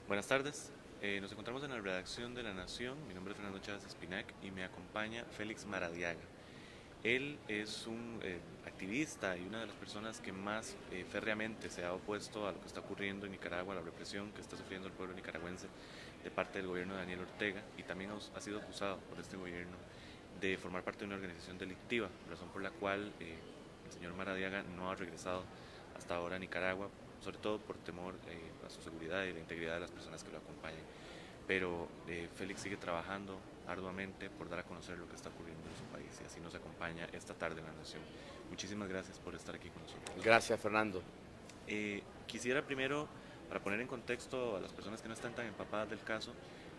Buenas tardes, nos encontramos en la redacción de La Nación. Mi nombre es Fernando Chávez Espinac y me acompaña Félix Maradiaga. Él es un activista y una de las personas que más férreamente se ha opuesto a lo que está ocurriendo en Nicaragua, a la represión que está sufriendo el pueblo nicaragüense de parte del gobierno de Daniel Ortega, y también ha sido acusado por este gobierno de formar parte de una organización delictiva, razón por la cual el señor Maradiaga no ha regresado hasta ahora a Nicaragua, sobre todo por temor a su seguridad y la integridad de las personas que lo acompañan. Pero Félix sigue trabajando arduamente por dar a conocer lo que está ocurriendo en su país, y así nos acompaña esta tarde en La Nación. Muchísimas gracias por estar aquí con nosotros. Gracias, Fernando. Quisiera primero, para poner en contexto a las personas que no están tan empapadas del caso,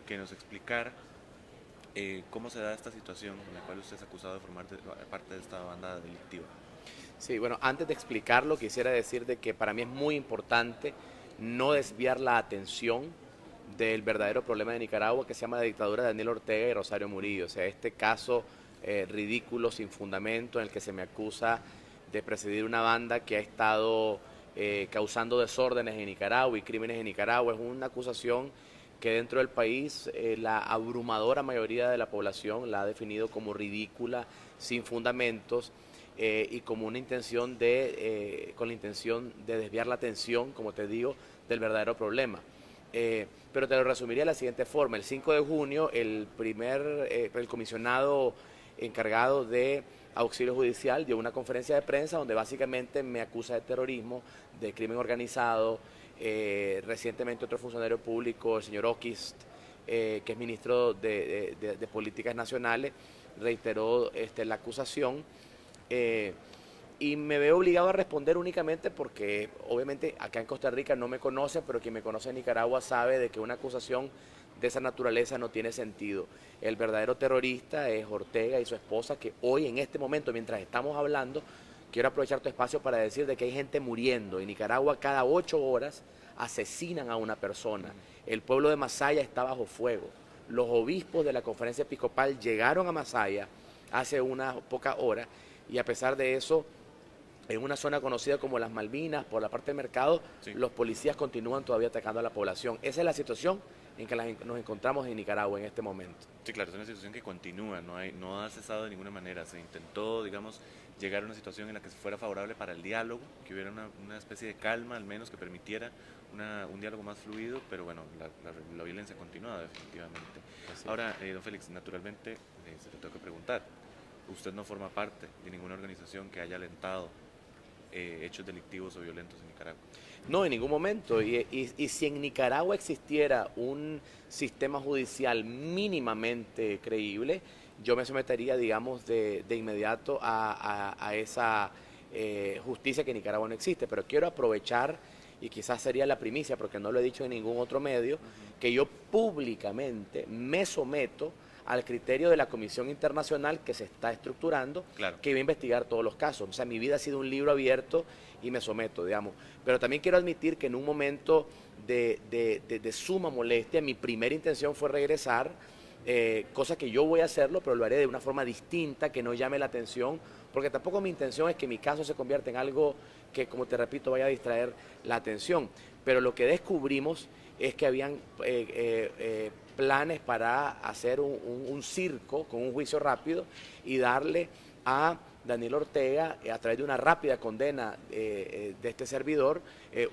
que nos explicara cómo se da esta situación en la cual usted es acusado de formar parte de esta banda delictiva. Sí, bueno, antes de explicarlo, quisiera decir de que para mí es muy importante no desviar la atención del verdadero problema de Nicaragua, que se llama la dictadura de Daniel Ortega y Rosario Murillo. O sea, este caso ridículo, sin fundamento, en el que se me acusa de presidir una banda que ha estado causando desórdenes en Nicaragua y crímenes en Nicaragua, es una acusación que dentro del país la abrumadora mayoría de la población la ha definido como ridícula, sin fundamentos, y como una intención con la intención de desviar la atención, como te digo, del verdadero problema. Pero te lo resumiría de la siguiente forma. El 5 de junio, el comisionado encargado de auxilio judicial dio una conferencia de prensa donde básicamente me acusa de terrorismo, de crimen organizado. Recientemente otro funcionario público, el señor Oquist, que es ministro de Políticas Nacionales, reiteró la acusación. Y me veo obligado a responder únicamente porque obviamente acá en Costa Rica no me conocen, pero quien me conoce en Nicaragua sabe de que una acusación de esa naturaleza no tiene sentido. El verdadero terrorista es Ortega y su esposa, que hoy en este momento, mientras estamos hablando, quiero aprovechar tu espacio para decir de que hay gente muriendo. En Nicaragua cada 8 horas asesinan a una persona. El pueblo de Masaya está bajo fuego. Los obispos de la conferencia episcopal llegaron a Masaya hace unas pocas horas y a pesar de eso, en una zona conocida como las Malvinas, por la parte del mercado, Sí. los policías continúan todavía atacando a la población. Esa es la situación en que nos encontramos en Nicaragua en este momento. Sí, claro, es una situación que continúa, no ha cesado de ninguna manera. Se intentó, digamos, llegar a una situación en la que fuera favorable para el diálogo, que hubiera una especie de calma, al menos que permitiera un diálogo más fluido, pero bueno, la violencia continúa definitivamente. Así es. Ahora, don Félix, naturalmente se le tengo que preguntar, usted no forma parte de ninguna organización que haya alentado hechos delictivos o violentos en Nicaragua. No, en ningún momento. Y si en Nicaragua existiera un sistema judicial mínimamente creíble, yo me sometería, digamos, de inmediato a esa justicia que en Nicaragua no existe. Pero quiero aprovechar, y quizás sería la primicia, porque no lo he dicho en ningún otro medio, que yo públicamente me someto al criterio de la Comisión Internacional que se está estructurando, Claro. que va a investigar todos los casos. O sea, mi vida ha sido un libro abierto y me someto, digamos. Pero también quiero admitir que en un momento de suma molestia, mi primera intención fue regresar, cosa que yo voy a hacerlo, pero lo haré de una forma distinta, que no llame la atención, porque tampoco mi intención es que mi caso se convierta en algo que, como te repito, vaya a distraer la atención. Pero lo que descubrimos es que habían planes para hacer un circo con un juicio rápido y darle a Daniel Ortega, a través de una rápida condena de este servidor,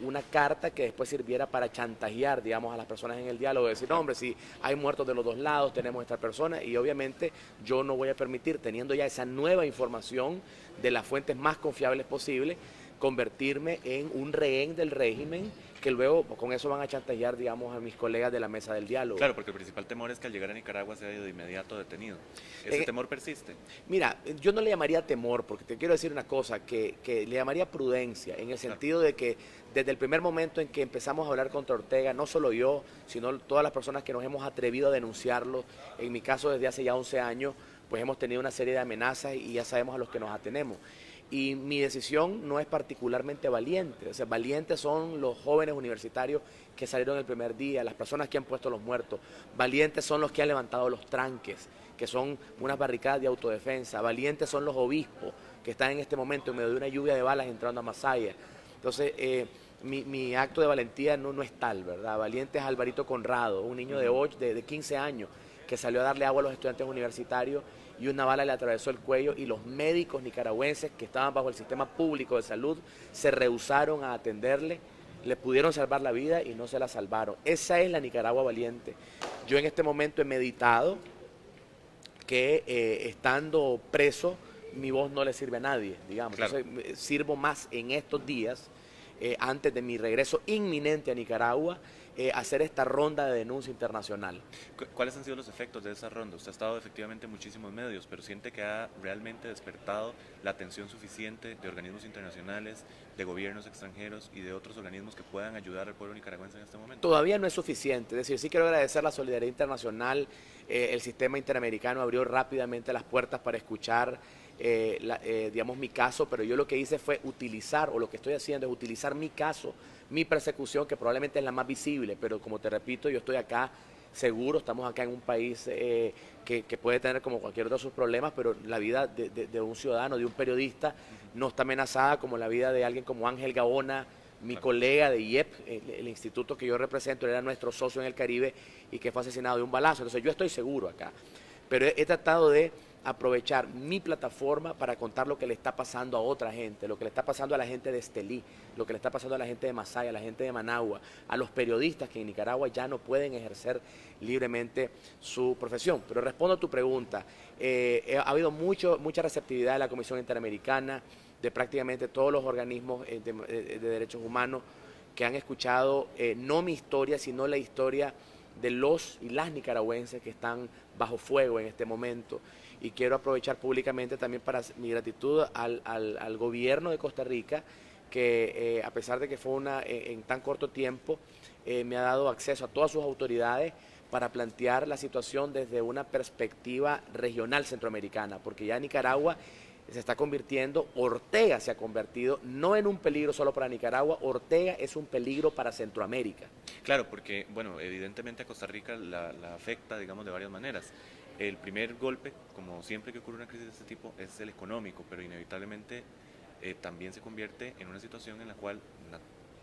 una carta que después sirviera para chantajear, digamos, a las personas en el diálogo, decir, no, hombre, si hay muertos de los dos lados, tenemos esta persona, y obviamente yo no voy a permitir, teniendo ya esa nueva información de las fuentes más confiables posibles, convertirme en un rehén del régimen que luego con eso van a chantajear, digamos, a mis colegas de la mesa del diálogo. Claro, porque el principal temor es que al llegar a Nicaragua sea de inmediato detenido. ¿Ese temor persiste? Mira, yo no le llamaría temor, porque te quiero decir una cosa, que le llamaría prudencia, en el sentido de que desde el primer momento en que empezamos a hablar contra Ortega, no solo yo, sino todas las personas que nos hemos atrevido a denunciarlo, en mi caso desde hace ya 11 años, pues hemos tenido una serie de amenazas y ya sabemos a los que nos atenemos. Y mi decisión no es particularmente valiente, o sea, valientes son los jóvenes universitarios que salieron el primer día, las personas que han puesto los muertos, valientes son los que han levantado los tranques, que son unas barricadas de autodefensa, valientes son los obispos que están en este momento en medio de una lluvia de balas entrando a Masaya. Entonces, mi acto de valentía no es tal, ¿verdad? Valiente es Alvarito Conrado, un niño de 15 años que salió a darle agua a los estudiantes universitarios y una bala le atravesó el cuello y los médicos nicaragüenses que estaban bajo el sistema público de salud se rehusaron a atenderle, le pudieron salvar la vida y no se la salvaron. Esa es la Nicaragua valiente. Yo en este momento he meditado que estando preso mi voz no le sirve a nadie, digamos. Claro. Entonces sirvo más en estos días, antes de mi regreso inminente a Nicaragua, hacer esta ronda de denuncia internacional. ¿Cuáles han sido los efectos de esa ronda? Usted ha estado efectivamente en muchísimos medios, pero ¿siente que ha realmente despertado la atención suficiente de organismos internacionales, de gobiernos extranjeros y de otros organismos que puedan ayudar al pueblo nicaragüense en este momento? Todavía no es suficiente, es decir, sí quiero agradecer la solidaridad internacional, el sistema interamericano abrió rápidamente las puertas para escuchar digamos mi caso, pero yo lo que hice fue utilizar, o lo que estoy haciendo es utilizar mi caso, mi persecución, que probablemente es la más visible, pero como te repito, yo estoy acá seguro, estamos acá en un país que puede tener como cualquier otro de sus problemas, pero la vida de un ciudadano, de un periodista, no está amenazada como la vida de alguien como Ángel Gaona, mi colega de IEP, el instituto que yo represento, él era nuestro socio en el Caribe y que fue asesinado de un balazo. Entonces yo estoy seguro acá, pero he tratado de aprovechar mi plataforma para contar lo que le está pasando a otra gente, lo que le está pasando a la gente de Estelí, lo que le está pasando a la gente de Masaya, a la gente de Managua, a los periodistas que en Nicaragua ya no pueden ejercer libremente su profesión. Pero respondo a tu pregunta, ha habido mucha receptividad de la Comisión Interamericana, de prácticamente todos los organismos de derechos humanos que han escuchado no mi historia, sino la historia de los y las nicaragüenses que están bajo fuego en este momento. Y quiero aprovechar públicamente también para mi gratitud al gobierno de Costa Rica, que a pesar de que fue en tan corto tiempo, me ha dado acceso a todas sus autoridades para plantear la situación desde una perspectiva regional centroamericana, porque ya Nicaragua se está convirtiendo, Ortega se ha convertido, no en un peligro solo para Nicaragua, Ortega es un peligro para Centroamérica. Claro, porque, bueno, evidentemente a Costa Rica la afecta, digamos, de varias maneras. El primer golpe, como siempre que ocurre una crisis de este tipo, es el económico, pero inevitablemente también se convierte en una situación en la cual,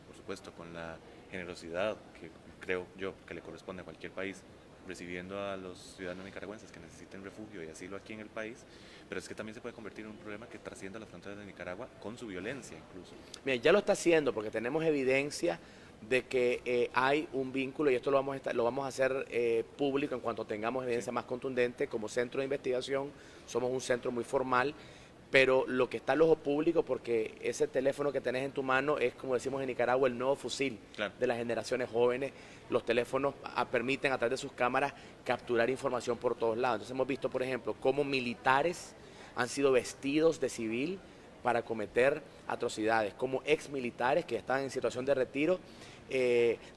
por supuesto, con la generosidad que creo yo que le corresponde a cualquier país, recibiendo a los ciudadanos nicaragüenses que necesiten refugio y asilo aquí en el país, pero es que también se puede convertir en un problema que trasciende a las fronteras de Nicaragua con su violencia incluso. Mira, ya lo está haciendo porque tenemos evidencia de que hay un vínculo y esto lo vamos a hacer público en cuanto tengamos evidencia más contundente. Como centro de investigación somos un centro muy formal, pero lo que está al ojo público, porque ese teléfono que tenés en tu mano es, como decimos en Nicaragua, el nuevo fusil de las generaciones jóvenes. Los teléfonos permiten a través de sus cámaras capturar información por todos lados. Entonces hemos visto, por ejemplo, cómo militares han sido vestidos de civil para cometer atrocidades, como ex militares que están en situación de retiro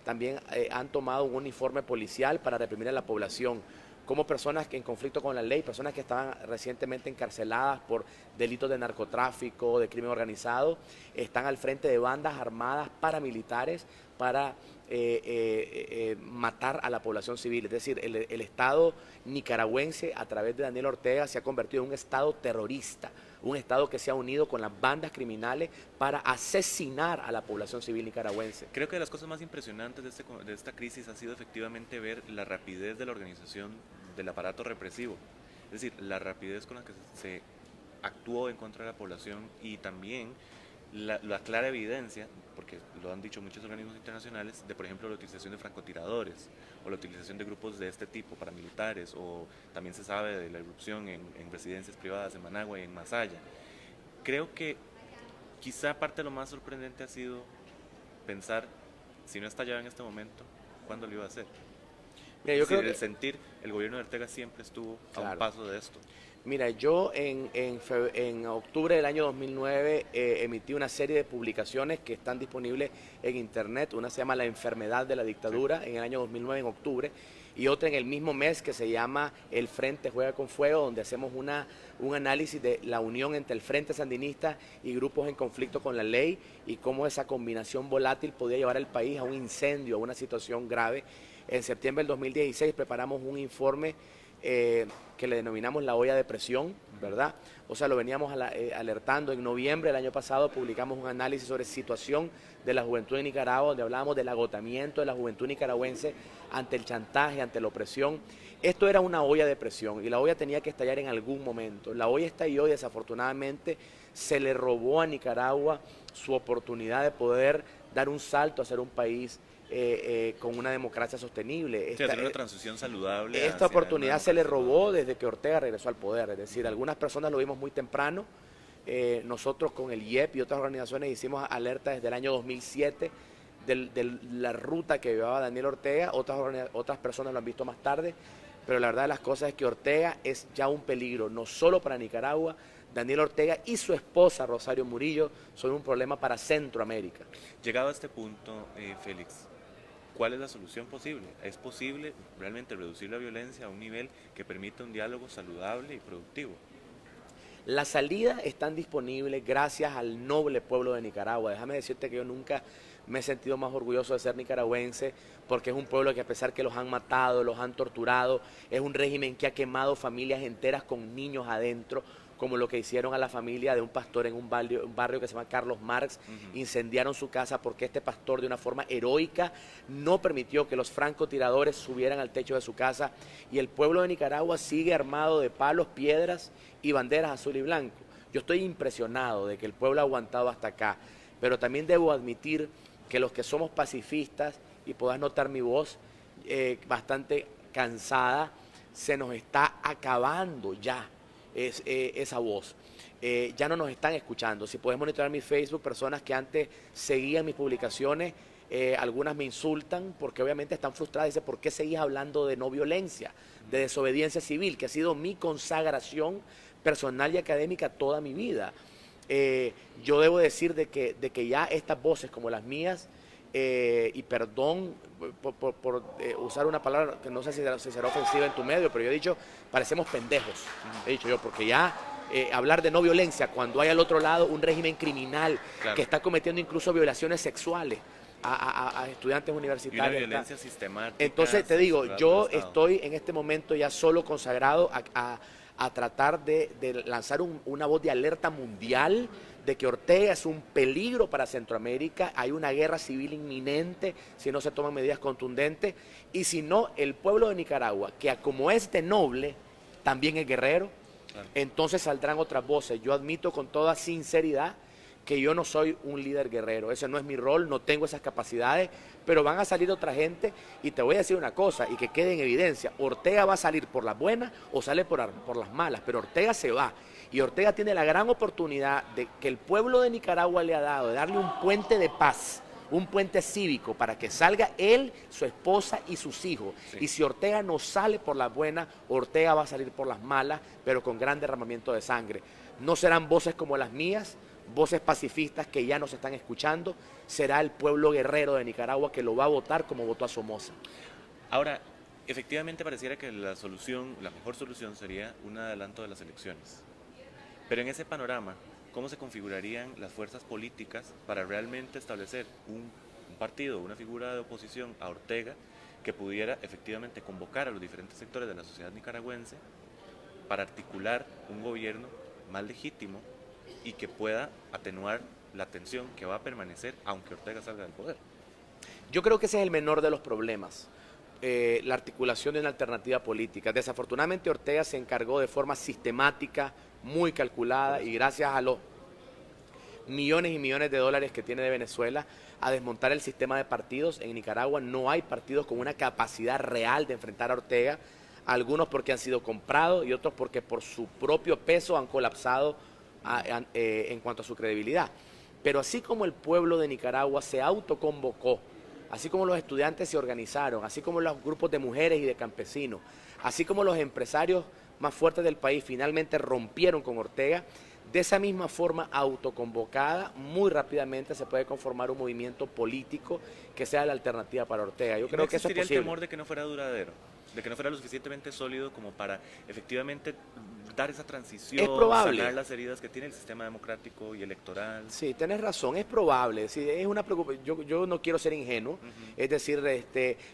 también han tomado un uniforme policial para reprimir a la población, como personas que en conflicto con la ley, personas que estaban recientemente encarceladas por delitos de narcotráfico, de crimen organizado, están al frente de bandas armadas paramilitares para matar a la población civil. Es decir, el Estado nicaragüense a través de Daniel Ortega se ha convertido en un Estado terrorista, un Estado que se ha unido con las bandas criminales para asesinar a la población civil nicaragüense. Creo que de las cosas más impresionantes de esta crisis ha sido efectivamente ver la rapidez de la organización del aparato represivo, es decir, la rapidez con la que se actuó en contra de la población y también la clara evidencia, porque lo han dicho muchos organismos internacionales, de por ejemplo la utilización de francotiradores o la utilización de grupos de este tipo, paramilitares, o también se sabe de la irrupción en residencias privadas en Managua y en Masaya. Creo que quizá parte de lo más sorprendente ha sido pensar, si no estallaba en este momento, ¿cuándo lo iba a hacer? Mira, yo creo que el gobierno de Ortega siempre estuvo a un paso de esto. Mira, yo en octubre del año 2009 emití una serie de publicaciones que están disponibles en internet. Una se llama La enfermedad de la dictadura, en el año 2009, en octubre, y otra en el mismo mes que se llama El Frente Juega con Fuego, donde hacemos un análisis de la unión entre el Frente Sandinista y grupos en conflicto con la ley y cómo esa combinación volátil podía llevar al país a un incendio, a una situación grave. En septiembre del 2016 preparamos un informe que le denominamos la olla de presión, ¿verdad? O sea, lo veníamos alertando. En noviembre del año pasado publicamos un análisis sobre situación de la juventud de Nicaragua, donde hablábamos del agotamiento de la juventud nicaragüense ante el chantaje, ante la opresión. Esto era una olla de presión y la olla tenía que estallar en algún momento. La olla estalló y desafortunadamente se le robó a Nicaragua su oportunidad de poder dar un salto a ser un país con una democracia sostenible. Sí, hacer una transición saludable. Esta oportunidad se le robó desde que Ortega regresó al poder. Es decir, algunas personas lo vimos muy temprano. Nosotros con el IEP y otras organizaciones hicimos alerta desde el año 2007 de la ruta que llevaba Daniel Ortega. Otras personas lo han visto más tarde, pero la verdad de las cosas es que Ortega es ya un peligro, no solo para Nicaragua. Daniel Ortega y su esposa Rosario Murillo son un problema para Centroamérica. Llegado a este punto, Félix, ¿cuál es la solución posible? ¿Es posible realmente reducir la violencia a un nivel que permita un diálogo saludable y productivo? Las salidas están disponibles gracias al noble pueblo de Nicaragua. Déjame decirte que yo nunca me he sentido más orgulloso de ser nicaragüense, porque es un pueblo que a pesar que los han matado, los han torturado, es un régimen que ha quemado familias enteras con niños adentro, como lo que hicieron a la familia de un pastor en un barrio que se llama Carlos Marx. Incendiaron su casa porque este pastor de una forma heroica no permitió que los francotiradores subieran al techo de su casa, y el pueblo de Nicaragua sigue armado de palos, piedras y banderas azul y blanco. Yo estoy impresionado de que el pueblo ha aguantado hasta acá, pero también debo admitir que los que somos pacifistas, y podás notar mi voz bastante cansada, se nos está acabando ya esa voz. Ya no nos están escuchando. Si puedes monitorear mi Facebook, personas que antes seguían mis publicaciones, algunas me insultan porque obviamente están frustradas. Dicen, ¿por qué seguís hablando de no violencia, de desobediencia civil, que ha sido mi consagración personal y académica toda mi vida? Yo debo decir de que ya estas voces como las mías, y perdón por usar una palabra que no sé si será ofensiva en tu medio, pero yo he dicho, parecemos pendejos, he dicho yo, porque ya hablar de no violencia cuando hay al otro lado un régimen criminal, claro, que está cometiendo incluso violaciones sexuales a estudiantes universitarios. Y una violencia sistemática. Entonces te digo, yo estoy en este momento ya solo consagrado a tratar de lanzar una voz de alerta mundial de que Ortega es un peligro para Centroamérica. Hay una guerra civil inminente si no se toman medidas contundentes, y si no, el pueblo de Nicaragua, que como es de noble, también es guerrero, claro, entonces saldrán otras voces. Yo admito con toda sinceridad que yo no soy un líder guerrero, ese no es mi rol, no tengo esas capacidades, pero van a salir otra gente, y te voy a decir una cosa, y que quede en evidencia: Ortega va a salir por las buenas o sale por las malas, pero Ortega se va, y Ortega tiene la gran oportunidad de que el pueblo de Nicaragua le ha dado, de darle un puente de paz, un puente cívico para que salga él, su esposa y sus hijos. Sí. Y si Ortega no sale por las buenas, Ortega va a salir por las malas, pero con gran derramamiento de sangre. No serán voces como las mías, voces pacifistas que ya nos están escuchando, será el pueblo guerrero de Nicaragua que lo va a votar como votó a Somoza. Ahora, efectivamente pareciera que la mejor solución sería un adelanto de las elecciones. Pero en ese panorama, ¿cómo se configurarían las fuerzas políticas para realmente establecer un partido, una figura de oposición a Ortega que pudiera efectivamente convocar a los diferentes sectores de la sociedad nicaragüense para articular un gobierno más legítimo y que pueda atenuar la tensión que va a permanecer aunque Ortega salga del poder? Yo creo que ese es el menor de los problemas, la articulación de una alternativa política. Desafortunadamente Ortega se encargó de forma sistemática, muy calculada, y gracias a los millones y millones de dólares que tiene de Venezuela, a desmontar el sistema de partidos. En Nicaragua no hay partidos con una capacidad real de enfrentar a Ortega, algunos porque han sido comprados y otros porque por su propio peso han colapsado en cuanto a su credibilidad. Pero así como el pueblo de Nicaragua se autoconvocó, así como los estudiantes se organizaron, así como los grupos de mujeres y de campesinos, así como los empresarios más fuertes del país finalmente rompieron con Ortega, de esa misma forma autoconvocada, muy rápidamente se puede conformar un movimiento político que sea la alternativa para Ortega. Yo creo que eso es posible. ¿El temor de que no fuera duradero? de que no fuera lo suficientemente sólido como para efectivamente dar esa transición, Es probable. sanar las heridas que tiene el sistema democrático y electoral. Sí, tenés razón, es probable. Sí, es una yo no quiero ser ingenuo, es decir,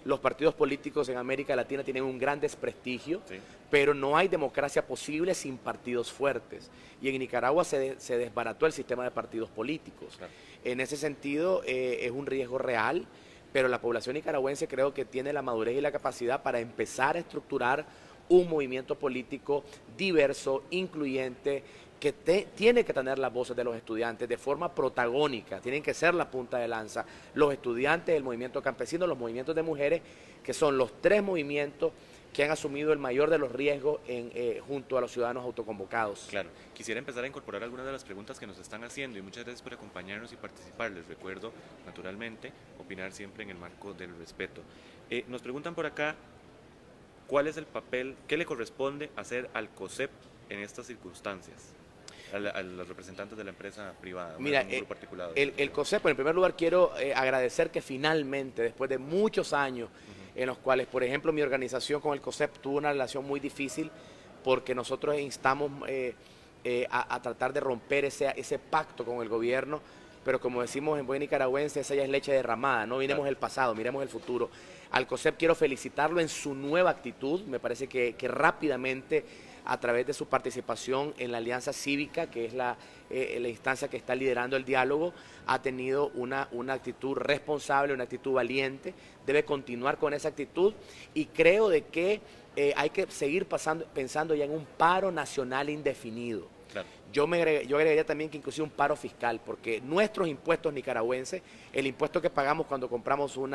los partidos políticos en América Latina tienen un gran desprestigio, Sí. pero no hay democracia posible sin partidos fuertes. Y en Nicaragua se desbarató el sistema de partidos políticos. Claro. En ese sentido, es un riesgo real, pero la población nicaragüense creo que tiene la madurez y la capacidad para empezar a estructurar un movimiento político diverso, incluyente, que tiene que tener las voces de los estudiantes de forma protagónica, tienen que ser la punta de lanza, los estudiantes, el movimiento campesino, los movimientos de mujeres, que son los tres movimientos que han asumido el mayor de los riesgos junto a los ciudadanos autoconvocados. Claro, quisiera empezar a incorporar algunas de las preguntas que nos están haciendo y muchas gracias por acompañarnos y participar. Les recuerdo, naturalmente, opinar siempre en el marco del respeto. Nos preguntan por acá, ¿cuál es el papel, qué le corresponde hacer al COSEP en estas circunstancias? A los representantes de la empresa privada, Mira, un grupo articulado. el COSEP, en primer lugar, quiero agradecer que finalmente, después de muchos años, en los cuales, por ejemplo, mi organización con el COSEP tuvo una relación muy difícil porque nosotros instamos a tratar de romper ese pacto con el gobierno, pero como decimos en buen nicaragüense, esa ya es leche derramada, no miremos el pasado, miremos el futuro. Al COSEP quiero felicitarlo en su nueva actitud, me parece que rápidamente, a través de su participación en la Alianza Cívica, que es la instancia que está liderando el diálogo, ha tenido una actitud responsable, una actitud valiente, debe continuar con esa actitud y creo de que hay que seguir pensando ya en un paro nacional indefinido. Claro. Yo agregaría también que inclusive un paro fiscal, porque nuestros impuestos nicaragüenses, el impuesto que pagamos cuando compramos un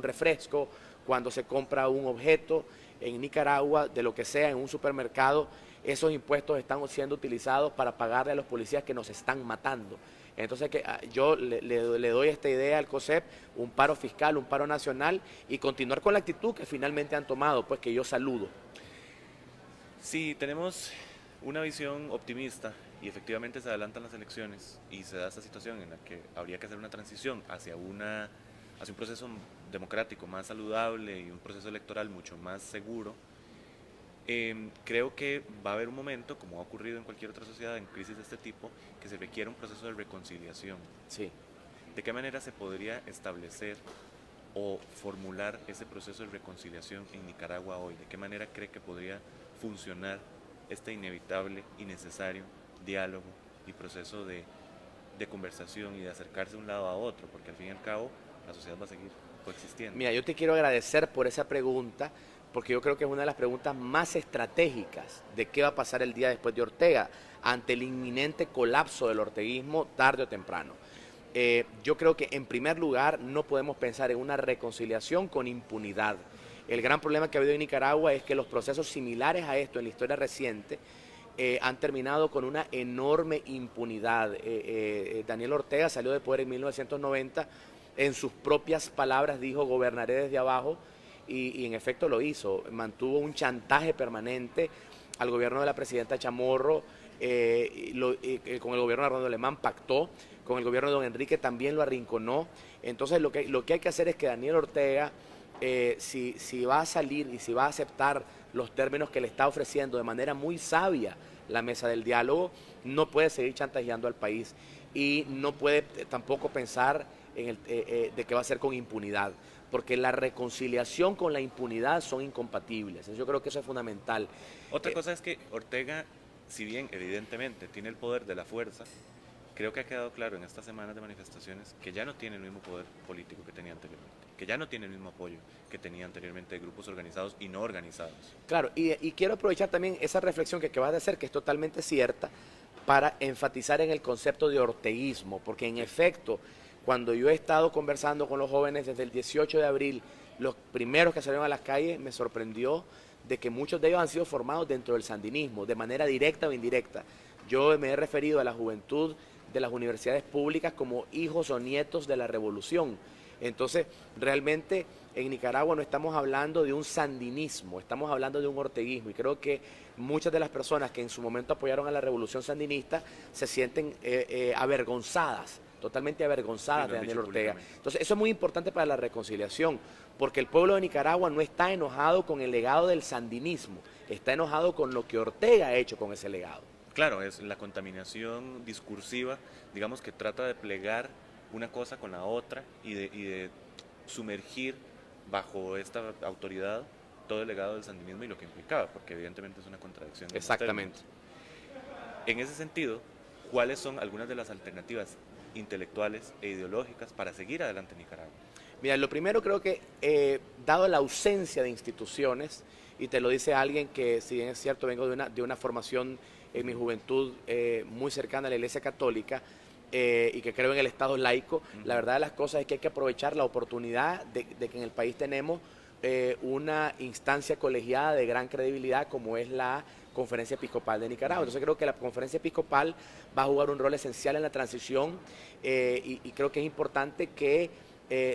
refresco, cuando se compra un objeto en Nicaragua, de lo que sea, en un supermercado, esos impuestos están siendo utilizados para pagarle a los policías que nos están matando. Entonces yo le doy esta idea al COSEP, un paro fiscal, un paro nacional y continuar con la actitud que finalmente han tomado, pues que yo saludo. Sí, tenemos una visión optimista y efectivamente se adelantan las elecciones y se da esta situación en la que habría que hacer una transición hacia un proceso democrático más saludable y un proceso electoral mucho más seguro. Creo que va a haber un momento, como ha ocurrido en cualquier otra sociedad en crisis de este tipo, que se requiere un proceso de reconciliación. Sí. ¿De qué manera se podría establecer o formular ese proceso de reconciliación en Nicaragua hoy? ¿De qué manera cree que podría funcionar este inevitable y necesario diálogo y proceso de conversación y de acercarse de un lado a otro? Porque al fin y al cabo la sociedad va a seguir coexistiendo. Mira, yo te quiero agradecer por esa pregunta, porque yo creo que es una de las preguntas más estratégicas de qué va a pasar el día después de Ortega, ante el inminente colapso del orteguismo tarde o temprano. Yo creo que en primer lugar no podemos pensar en una reconciliación con impunidad. El gran problema que ha habido en Nicaragua es que los procesos similares a esto en la historia reciente han terminado con una enorme impunidad. Daniel Ortega salió de poder en 1990, en sus propias palabras dijo gobernaré desde abajo y en efecto lo hizo, mantuvo un chantaje permanente al gobierno de la presidenta Chamorro, con el gobierno de Arnoldo Alemán pactó, con el gobierno de don Enrique también lo arrinconó. Entonces lo que hay que hacer es que Daniel Ortega, si va a salir y si va a aceptar los términos que le está ofreciendo de manera muy sabia la mesa del diálogo, no puede seguir chantajeando al país y no puede tampoco pensar de que va a ser con impunidad, porque la reconciliación con la impunidad son incompatibles. Yo creo que eso es fundamental. Otra cosa es que Ortega, si bien evidentemente tiene el poder de la fuerza, creo que ha quedado claro en estas semanas de manifestaciones que ya no tiene el mismo poder político que tenía anteriormente, que ya no tiene el mismo apoyo que tenía anteriormente de grupos organizados y no organizados. Claro, y quiero aprovechar también esa reflexión que acabas de hacer, que es totalmente cierta, para enfatizar en el concepto de orteguismo, porque en efecto, cuando yo he estado conversando con los jóvenes desde el 18 de abril, los primeros que salieron a las calles, me sorprendió de que muchos de ellos han sido formados dentro del sandinismo, de manera directa o indirecta. Yo me he referido a la juventud de las universidades públicas como hijos o nietos de la revolución. Entonces, realmente en Nicaragua no estamos hablando de un sandinismo, estamos hablando de un orteguismo, y creo que muchas de las personas que en su momento apoyaron a la revolución sandinista se sienten avergonzadas totalmente avergonzadas Sí, lo de han Daniel dicho Ortega. públicamente. Entonces eso es muy importante para la reconciliación, porque el pueblo de Nicaragua no está enojado con el legado del sandinismo, está enojado con lo que Ortega ha hecho con ese legado. Claro, es la contaminación discursiva, digamos que trata de plegar una cosa con la otra y de sumergir bajo esta autoridad todo el legado del sandinismo y lo que implicaba, porque evidentemente es una contradicción. En los Exactamente. términos. En ese sentido, ¿cuáles son algunas de las alternativas intelectuales e ideológicas para seguir adelante en Nicaragua? Mira, lo primero creo que, dado la ausencia de instituciones, y te lo dice alguien que, si bien es cierto, vengo de una formación en mi juventud muy cercana a la Iglesia Católica, y que creo en el Estado laico, la verdad de las cosas es que hay que aprovechar la oportunidad de que en el país tenemos una instancia colegiada de gran credibilidad como es la Conferencia Episcopal de Nicaragua. Entonces creo que la Conferencia Episcopal va a jugar un rol esencial en la transición, y creo que es importante que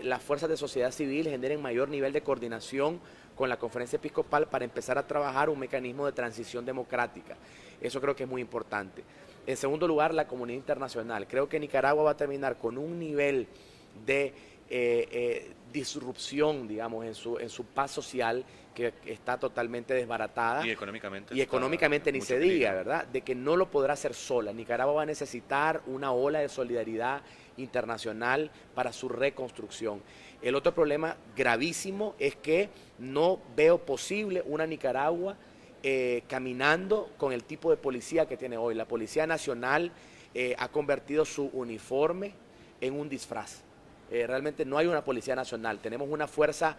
las fuerzas de sociedad civil generen mayor nivel de coordinación con la Conferencia Episcopal para empezar a trabajar un mecanismo de transición democrática. Eso creo que es muy importante. En segundo lugar, la comunidad internacional. Creo que Nicaragua va a terminar con un nivel de disrupción, digamos, en su paz social que está totalmente desbaratada. Y económicamente. Y económicamente ni se diga, ¿verdad? De que no lo podrá hacer sola. Nicaragua va a necesitar una ola de solidaridad internacional para su reconstrucción. El otro problema gravísimo es que no veo posible una Nicaragua caminando con el tipo de policía que tiene hoy. La Policía Nacional ha convertido su uniforme en un disfraz. Realmente no hay una Policía Nacional, tenemos una fuerza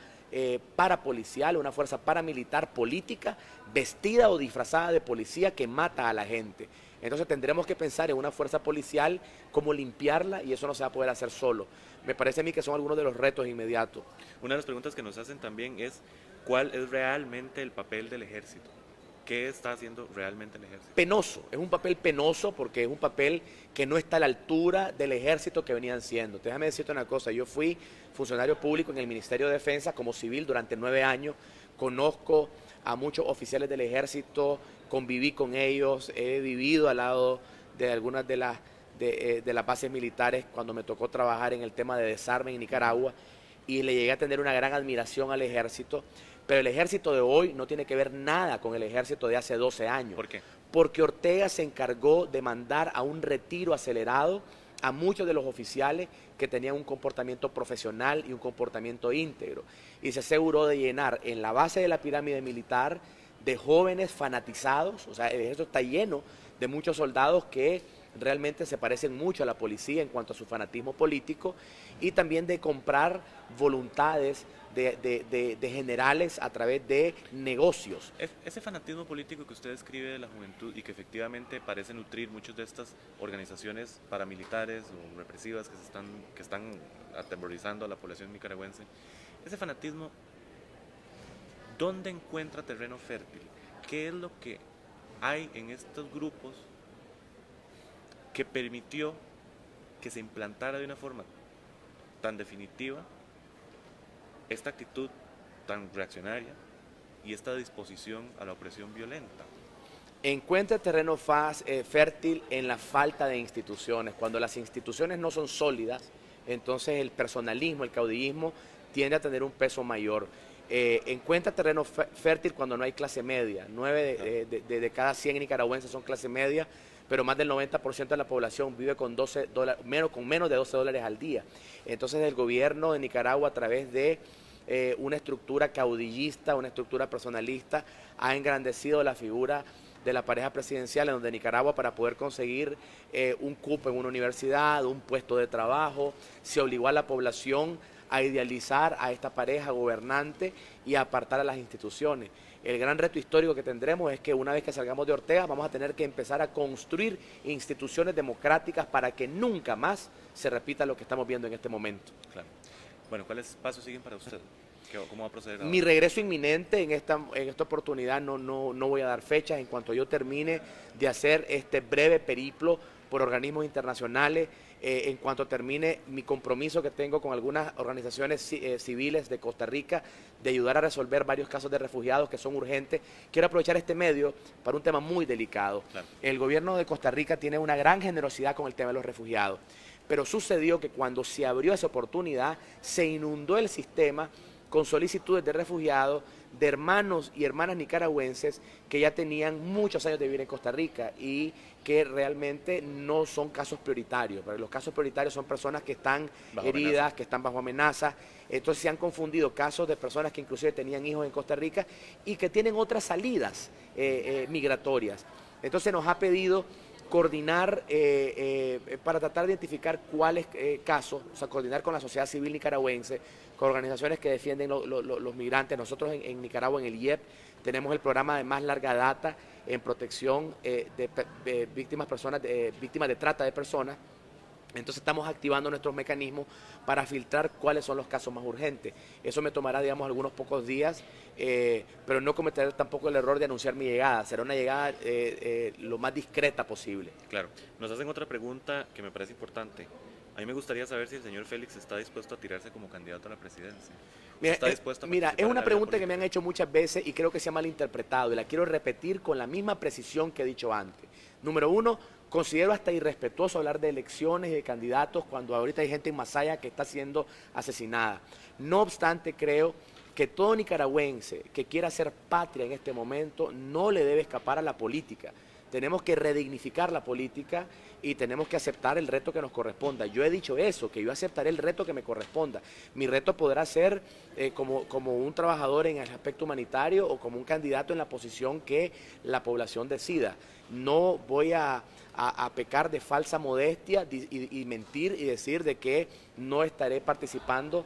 parapolicial, una fuerza paramilitar política vestida o disfrazada de policía que mata a la gente. Entonces tendremos que pensar en una fuerza policial, cómo limpiarla, y eso no se va a poder hacer solo. Me parece a mí que son algunos de los retos inmediatos. Una de las preguntas que nos hacen también es, ¿cuál es realmente el papel del ejército? ¿Qué está haciendo realmente el ejército? Penoso, es un papel penoso porque es un papel que no está a la altura del ejército que venían siendo. Déjame decirte una cosa, yo fui funcionario público en el Ministerio de Defensa como civil durante 9 años, conozco a muchos oficiales del ejército, conviví con ellos, he vivido al lado de algunas de las bases militares cuando me tocó trabajar en el tema de desarme en Nicaragua, y le llegué a tener una gran admiración al ejército. Pero el ejército de hoy no tiene que ver nada con el ejército de hace 12 años. ¿Por qué? Porque Ortega se encargó de mandar a un retiro acelerado a muchos de los oficiales que tenían un comportamiento profesional y un comportamiento íntegro. Y se aseguró de llenar en la base de la pirámide militar de jóvenes fanatizados. O sea, el ejército está lleno de muchos soldados que realmente se parecen mucho a la policía en cuanto a su fanatismo político, y también de comprar voluntades de generales a través de negocios. Ese fanatismo político que usted describe de la juventud y que efectivamente parece nutrir muchas de estas organizaciones paramilitares o represivas que están aterrorizando a la población nicaragüense, ese fanatismo, ¿dónde encuentra terreno fértil? ¿Qué es lo que hay en estos grupos que permitió que se implantara de una forma tan definitiva esta actitud tan reaccionaria y esta disposición a la opresión violenta? Encuentra terreno fértil en la falta de instituciones. Cuando las instituciones no son sólidas, entonces el personalismo, el caudillismo tiende a tener un peso mayor. Encuentra terreno fértil cuando no hay clase media. 9 de cada 100 nicaragüenses son clase media, pero más del 90% de la población vive con con menos de $12 al día. Entonces el gobierno de Nicaragua, a través de una estructura caudillista, una estructura personalista, ha engrandecido la figura de la pareja presidencial, en donde Nicaragua, para poder conseguir un cupo en una universidad, un puesto de trabajo, se obligó a la población a idealizar a esta pareja gobernante y a apartar a las instituciones. El gran reto histórico que tendremos es que una vez que salgamos de Ortega vamos a tener que empezar a construir instituciones democráticas para que nunca más se repita lo que estamos viendo en este momento. Claro. Bueno, ¿cuáles pasos siguen para usted? ¿Cómo va a proceder ahora? Mi regreso inminente en esta oportunidad, no voy a dar fechas. En cuanto yo termine de hacer este breve periplo por organismos internacionales, en cuanto termine mi compromiso que tengo con algunas organizaciones civiles de Costa Rica de ayudar a resolver varios casos de refugiados que son urgentes, quiero aprovechar este medio para un tema muy delicado. Claro. El gobierno de Costa Rica tiene una gran generosidad con el tema de los refugiados, pero sucedió que cuando se abrió esa oportunidad, se inundó el sistema con solicitudes de refugiados, de hermanos y hermanas nicaragüenses que ya tenían muchos años de vivir en Costa Rica y que realmente no son casos prioritarios. Pero los casos prioritarios son personas que están heridas, que están bajo amenaza. Entonces se han confundido casos de personas que inclusive tenían hijos en Costa Rica y que tienen otras salidas migratorias. Entonces nos ha pedido coordinar para tratar de identificar cuáles casos, o sea, coordinar con la sociedad civil nicaragüense, con organizaciones que defienden los migrantes. Nosotros en Nicaragua, en el IEP, tenemos el programa de más larga data en protección de víctimas de trata de personas. Entonces estamos activando nuestros mecanismos para filtrar cuáles son los casos más urgentes. Eso me tomará, digamos, algunos pocos días, pero no cometeré tampoco el error de anunciar mi llegada. Será una llegada lo más discreta posible. Claro. Nos hacen otra pregunta que me parece importante. A mí me gustaría saber si el señor Félix está dispuesto a tirarse como candidato a la presidencia. Mira, es una pregunta que me han hecho muchas veces y creo que se ha malinterpretado y la quiero repetir con la misma precisión que he dicho antes. Número uno, considero hasta irrespetuoso hablar de elecciones y de candidatos cuando ahorita hay gente en Masaya que está siendo asesinada. No obstante, creo que todo nicaragüense que quiera ser patria en este momento no le debe escapar a la política. Tenemos que redignificar la política y tenemos que aceptar el reto que nos corresponda. Yo he dicho eso, que yo aceptaré el reto que me corresponda. Mi reto podrá ser como un trabajador en el aspecto humanitario o como un candidato en la posición que la población decida. No voy a pecar de falsa modestia y mentir y decir de que no estaré participando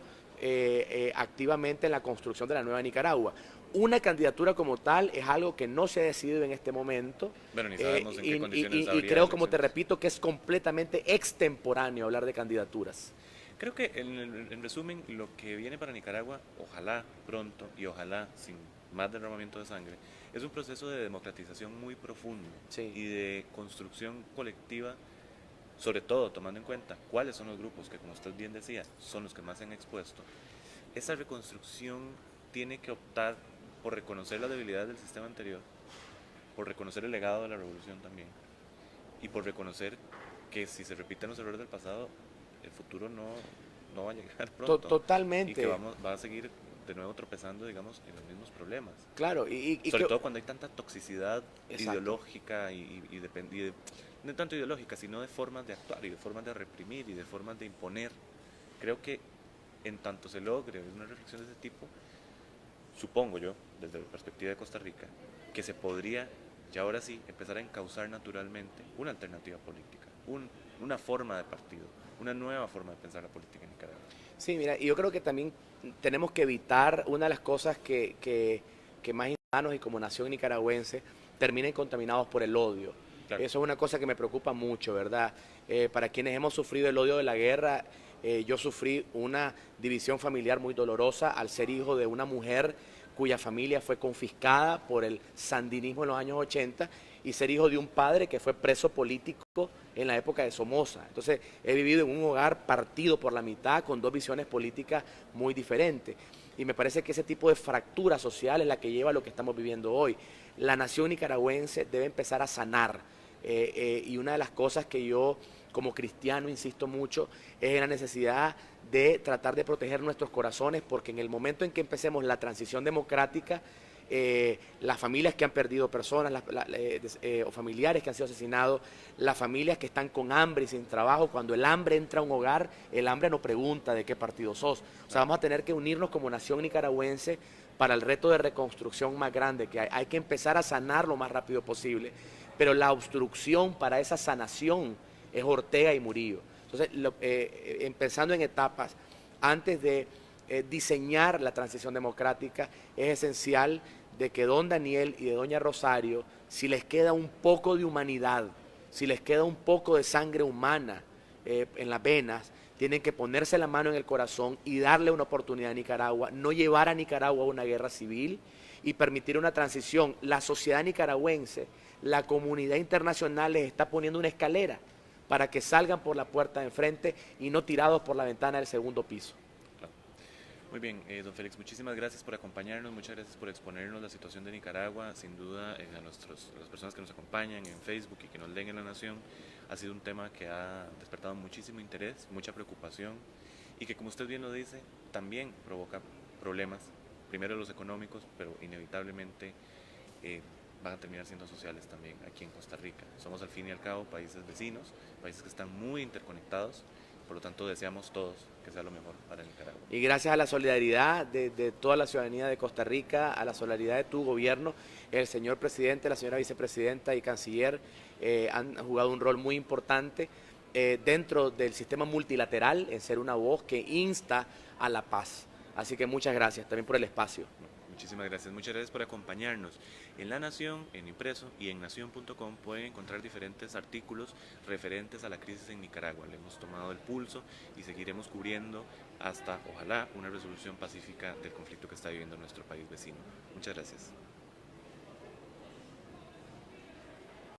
activamente en la construcción de la nueva Nicaragua. Una candidatura como tal es algo que no se ha decidido en este momento. Bueno, ni sabemos en qué condiciones y creo, como te repito, que es completamente extemporáneo hablar de candidaturas. Creo que en resumen, lo que viene para Nicaragua, ojalá pronto y ojalá sin más derramamiento de sangre, es un proceso de democratización muy profundo, sí, y de construcción colectiva, sobre todo tomando en cuenta cuáles son los grupos que, como usted bien decía, son los que más se han expuesto. Esa reconstrucción tiene que optar por reconocer las debilidades del sistema anterior, por reconocer el legado de la revolución también, y por reconocer que si se repiten los errores del pasado, el futuro no va a llegar pronto. Totalmente. Y que va a seguir de nuevo tropezando, digamos, en los mismos problemas. Claro. Sobre todo cuando hay tanta toxicidad ideológica no tanto ideológica, sino de formas de actuar y de formas de reprimir y de formas de imponer. Creo que en tanto se logre una reflexión de ese tipo, supongo yo, desde la perspectiva de Costa Rica, que se podría, ya ahora sí, empezar a encauzar naturalmente una alternativa política, una forma de partido, una nueva forma de pensar la política en Nicaragua. Sí, mira, y yo creo que también tenemos que evitar una de las cosas que más humanos y como nación nicaragüense terminen contaminados por el odio. Claro. Eso es una cosa que me preocupa mucho, ¿verdad? Para quienes hemos sufrido el odio de la guerra, yo sufrí una división familiar muy dolorosa al ser hijo de una mujer cuya familia fue confiscada por el sandinismo en los años 80 y ser hijo de un padre que fue preso político en la época de Somoza. Entonces he vivido en un hogar partido por la mitad con dos visiones políticas muy diferentes y me parece que ese tipo de fractura social es la que lleva a lo que estamos viviendo hoy. La nación nicaragüense debe empezar a sanar y una de las cosas que yo como cristiano insisto mucho es en la necesidad de tratar de proteger nuestros corazones, porque en el momento en que empecemos la transición democrática, las familias que han perdido personas o familiares que han sido asesinados, las familias que están con hambre y sin trabajo, cuando el hambre entra a un hogar, el hambre no pregunta de qué partido sos. O sea, vamos a tener que unirnos como nación nicaragüense para el reto de reconstrucción más grande que hay. Hay que empezar a sanar lo más rápido posible, pero la obstrucción para esa sanación es Ortega y Murillo. Entonces, empezando en etapas, antes de diseñar la transición democrática, es esencial de que don Daniel y de doña Rosario, si les queda un poco de humanidad, si les queda un poco de sangre humana en las venas, tienen que ponerse la mano en el corazón y darle una oportunidad a Nicaragua, no llevar a Nicaragua a una guerra civil y permitir una transición. La sociedad nicaragüense, la comunidad internacional les está poniendo una escalera para que salgan por la puerta de enfrente y no tirados por la ventana del segundo piso. Muy bien, don Félix, muchísimas gracias por acompañarnos, muchas gracias por exponernos la situación de Nicaragua. Sin duda, a las personas que nos acompañan en Facebook y que nos leen en La Nación, ha sido un tema que ha despertado muchísimo interés, mucha preocupación y que, como usted bien lo dice, también provoca problemas, primero los económicos, pero inevitablemente eh, van a terminar siendo sociales también aquí en Costa Rica. Somos al fin y al cabo países vecinos, países que están muy interconectados, por lo tanto deseamos todos que sea lo mejor para Nicaragua. Y gracias a la solidaridad de toda la ciudadanía de Costa Rica, a la solidaridad de tu gobierno, el señor presidente, la señora vicepresidenta y canciller han jugado un rol muy importante dentro del sistema multilateral en ser una voz que insta a la paz. Así que muchas gracias también por el espacio. Muchas gracias por acompañarnos. En La Nación, en impreso y en nación.com pueden encontrar diferentes artículos referentes a la crisis en Nicaragua. Le hemos tomado el pulso y seguiremos cubriendo hasta, ojalá, una resolución pacífica del conflicto que está viviendo nuestro país vecino. Muchas gracias.